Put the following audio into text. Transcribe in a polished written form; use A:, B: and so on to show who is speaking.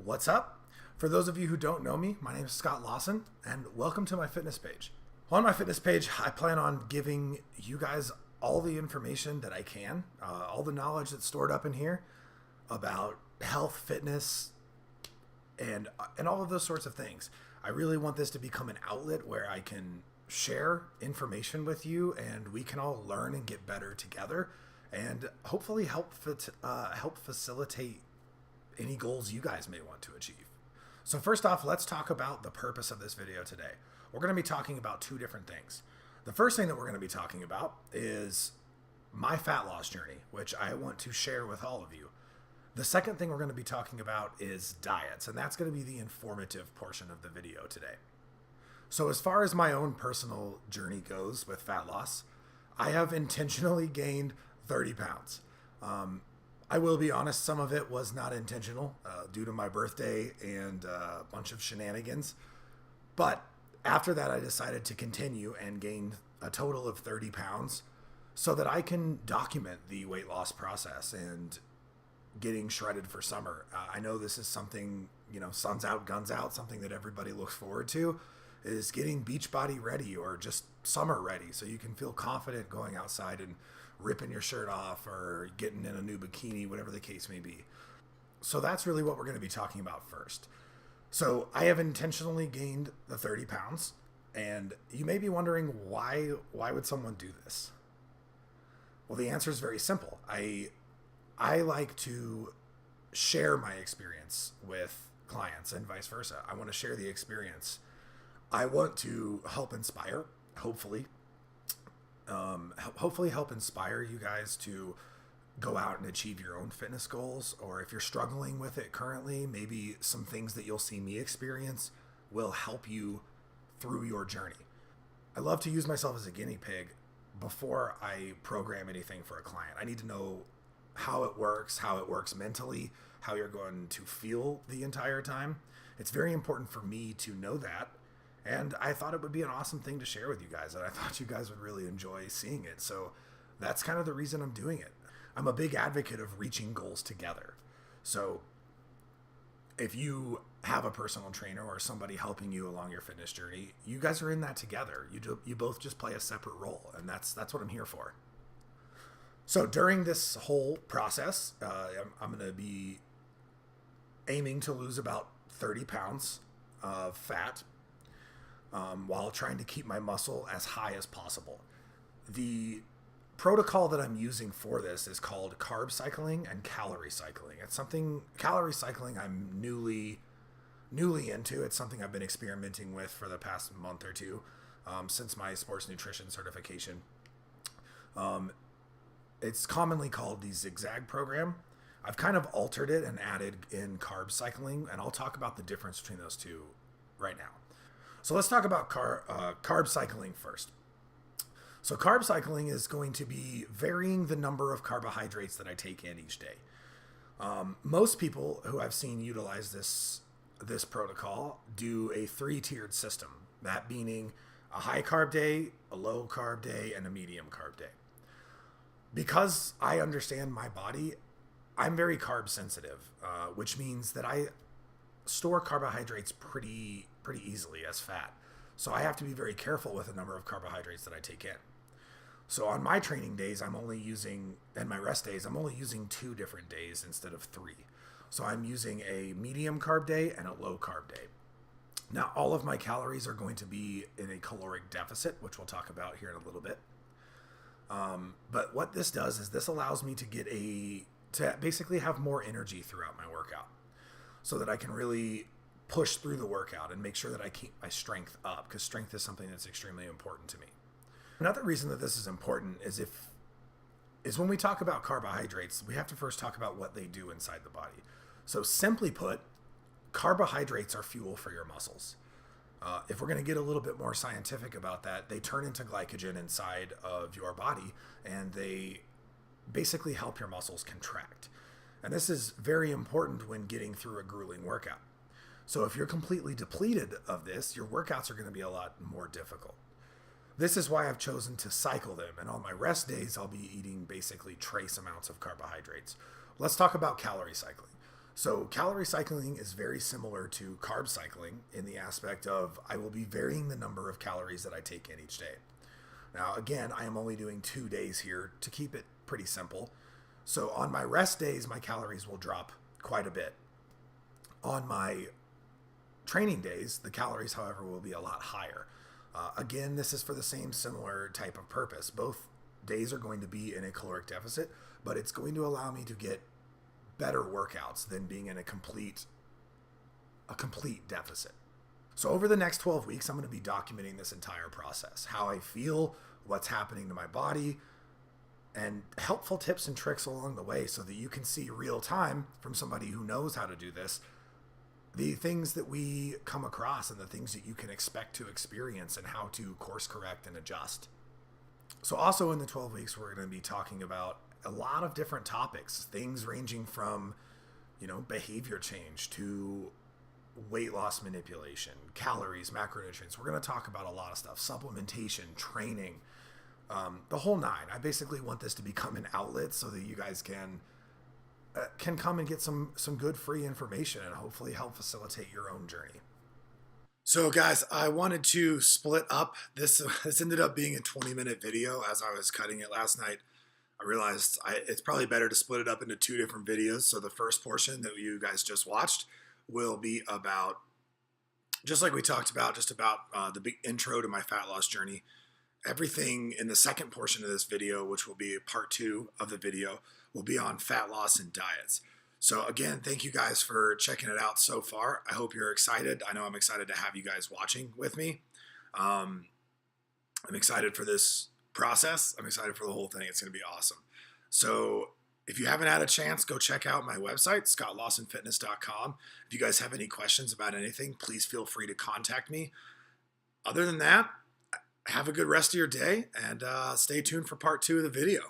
A: What's up? For those of you who don't know me, my name is Scott Lawson, and welcome to my fitness page. On my fitness page, I plan on giving you guys all the information that I can, all the knowledge that's stored up in here about health, fitness, and all of those sorts of things. I really want this to become an outlet where I can share information with you, and we can all learn and get better together, and hopefully help facilitate any goals you guys may want to achieve. So first off, let's talk about the purpose of this video today. We're going to be talking about two different things. The first thing that we're going to be talking about is my fat loss journey, which I want to share with all of you. The second thing we're going to be talking about is diets, and that's going to be the informative portion of the video today. So as far as my own personal journey goes with fat loss, I have intentionally gained 30 pounds. I will be honest, some of it was not intentional due to my birthday and a bunch of shenanigans. But after that, I decided to continue and gain a total of 30 pounds so that I can document the weight loss process and getting shredded for summer. I know this is something, sun's out, guns out, something that everybody looks forward to is getting beach body ready or just summer ready so you can feel confident going outside and ripping your shirt off or getting in a new bikini, whatever the case may be. So that's really what we're going to be talking about first. So I have intentionally gained the 30 pounds, and you may be wondering why would someone do this? Well, the answer is very simple. I like to share my experience with clients and vice versa. I want to share the experience. I want to help inspire, hopefully help inspire you guys to go out and achieve your own fitness goals. Or if you're struggling with it currently, maybe some things that you'll see me experience will help you through your journey. I love to use myself as a guinea pig before I program anything for a client. I need to know how it works mentally, how you're going to feel the entire time. It's very important for me to know that. And I thought it would be an awesome thing to share with you guys, and I thought you guys would really enjoy seeing it. So that's kind of the reason I'm doing it. I'm a big advocate of reaching goals together. So if you have a personal trainer or somebody helping you along your fitness journey, you guys are in that together. You both just play a separate role, and that's what I'm here for. So during this whole process, I'm going to be aiming to lose about 30 pounds of fat, while trying to keep my muscle as high as possible. The protocol that I'm using for this is called carb cycling and calorie cycling. Calorie cycling I'm newly into. It's something I've been experimenting with for the past month or two, since my sports nutrition certification. It's commonly called the Zigzag program. I've kind of altered it and added in carb cycling, and I'll talk about the difference between those two right now. So let's talk about carb cycling first. So carb cycling is going to be varying the number of carbohydrates that I take in each day. Most people who I've seen utilize this protocol do a 3-tiered system, that meaning a high carb day, a low carb day, and a medium carb day. Because I understand my body, I'm very carb sensitive, which means that I store carbohydrates pretty easily as fat. So I have to be very careful with the number of carbohydrates that I take in. So on my training days, and my rest days, I'm only using 2 different days instead of 3. So I'm using a medium carb day and a low carb day. Now, all of my calories are going to be in a caloric deficit, which we'll talk about here in a little bit. But what this does is this allows me to basically have more energy throughout my workout, so that I can really push through the workout and make sure that I keep my strength up, because strength is something that's extremely important to me. Another reason that this is important is when we talk about carbohydrates, we have to first talk about what they do inside the body. So simply put, carbohydrates are fuel for your muscles. If we're going to get a little bit more scientific about that, they turn into glycogen inside of your body, and they basically help your muscles contract. And this is very important when getting through a grueling workout. So if you're completely depleted of this, your workouts are going to be a lot more difficult. This is why I've chosen to cycle them, and on my rest days, I'll be eating basically trace amounts of carbohydrates. Let's talk about calorie cycling. So calorie cycling is very similar to carb cycling in the aspect of I will be varying the number of calories that I take in each day. Now, again, I am only doing 2 days here to keep it pretty simple. So on my rest days, my calories will drop quite a bit. On my training days, the calories, however, will be a lot higher. Again, this is for the same similar type of purpose. Both days are going to be in a caloric deficit, but it's going to allow me to get better workouts than being in a complete deficit. So over the next 12 weeks, I'm going to be documenting this entire process, how I feel, what's happening to my body, and helpful tips and tricks along the way so that you can see real time from somebody who knows how to do this, the things that we come across and the things that you can expect to experience and how to course correct and adjust. So also in the 12 weeks, we're going to be talking about a lot of different topics, things ranging from, behavior change to weight loss manipulation, calories, macronutrients. We're going to talk about a lot of stuff, supplementation, training, the whole nine. I basically want this to become an outlet so that you guys can come and get some good free information and hopefully help facilitate your own journey. So guys, I wanted to split up this. This ended up being a 20-minute video. As I was cutting it last night, I realized it's probably better to split it up into 2 different videos. So the first portion that you guys just watched will be about, just like we talked about, just about the big intro to my fat loss journey. Everything in the second portion of this video, which will be part 2 of the video, will be on fat loss and diets. So again, thank you guys for checking it out so far. I hope you're excited. I know I'm excited to have you guys watching with me. I'm excited for this process. I'm excited for the whole thing. It's going to be awesome. So if you haven't had a chance, go check out my website, scottlawsonfitness.com. If you guys have any questions about anything, please feel free to contact me. Other than that, have a good rest of your day and stay tuned for part 2 of the video.